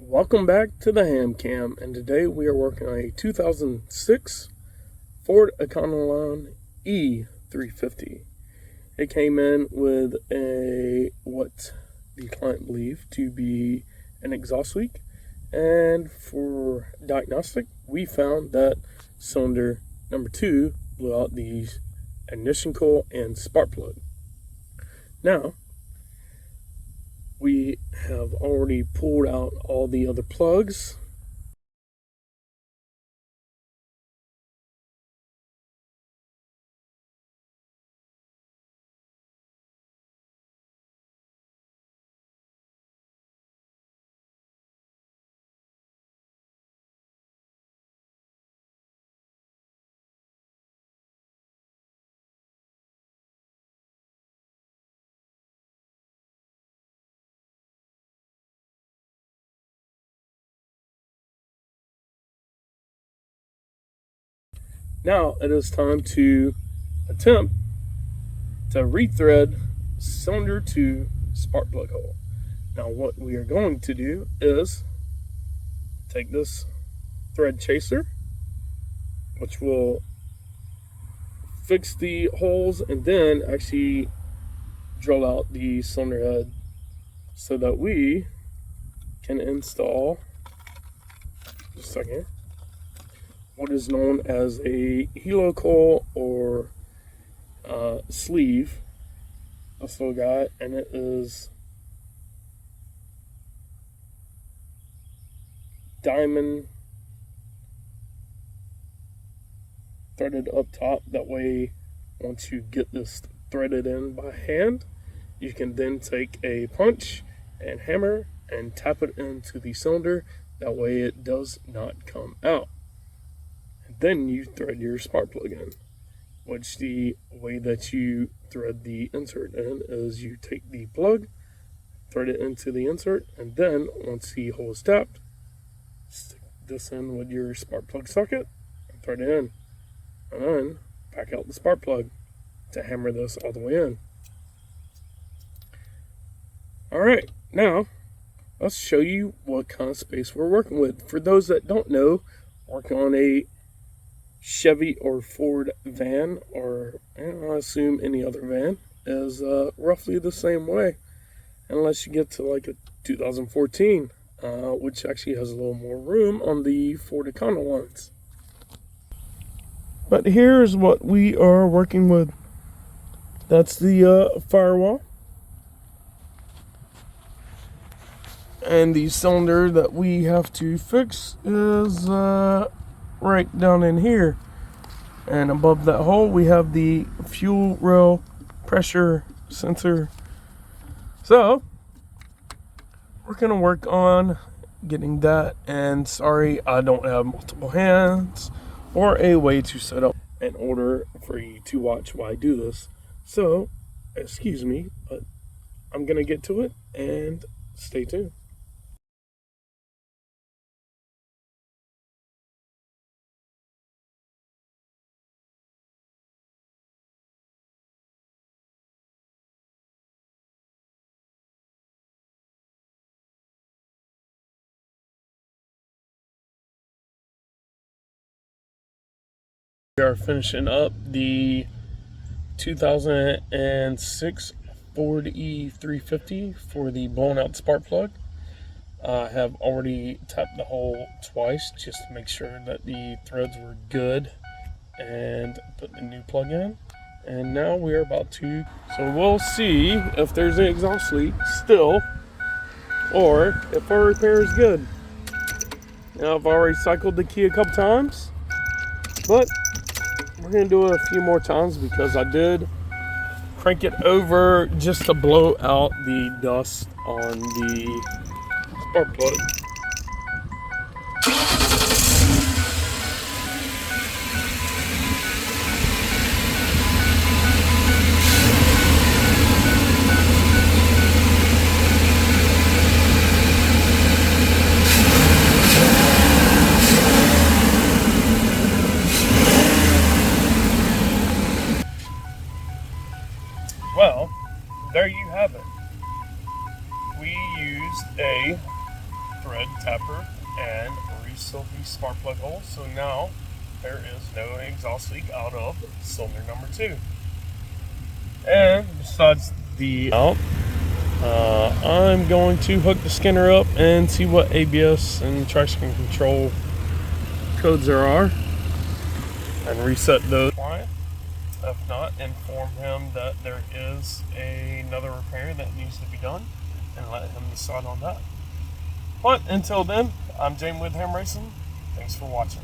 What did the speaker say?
Welcome back to the H.A.M, and today we are working on a 2006 Ford E350 E350. It came in with what the client believed to be an exhaust leak, and for diagnostic, we found that cylinder number 2 blew out the ignition coil and spark plug. Now, we have already pulled out all the other plugs. Now it is time to attempt to rethread cylinder 2 spark plug hole. Now what we are going to do is take this thread chaser, which will fix the holes, and then actually drill out the cylinder head so that we can install, just a second, what is known as a helicoil or sleeve. This little guy, and it is diamond threaded up top. That way, once you get this threaded in by hand, you can then take a punch and hammer and tap it into the cylinder. That way it does not come out. And then you thread your spark plug in, which the way that you thread the insert in is you take the plug, thread it into the insert, and then once the hole is tapped, stick this in with your spark plug socket and thread it in, and then back out the spark plug to hammer this all the way in. Alright, now let's show you what kind of space we're working with. For those that don't know, working on a Chevy or Ford van, or I assume any other van, is roughly the same way, unless you get to like a 2014, which actually has a little more room on the Ford Econo ones. But here's what we are working with. That's the firewall, and the cylinder that we have to fix is right down in here, and above that hole we have the fuel rail pressure sensor. So we're gonna work on getting that, and sorry I don't have multiple hands or a way to set up in order for you to watch while I do this, so excuse me, but I'm gonna get to it and stay tuned. We are finishing up the 2006 Ford E350 for the blown out spark plug. I have already tapped the hole twice just to make sure that the threads were good and put the new plug in. And now we are about to, so we'll see if there's an exhaust leak still, or if our repair is good. Now I've already cycled the key a couple times, but we're going to do it a few more times because I did crank it over just to blow out the dust on the spark plug. Well, there you have it. We used a thread tapper and reseal the spark plug hole. So now there is no exhaust leak out of cylinder number 2. And besides the out, I'm going to hook the Skinner up and see what ABS and traction control codes there are and reset those. If not, inform him that there is another repair that needs to be done and let him decide on that. But until then, I'm James with H.A.M Racing. Thanks for watching.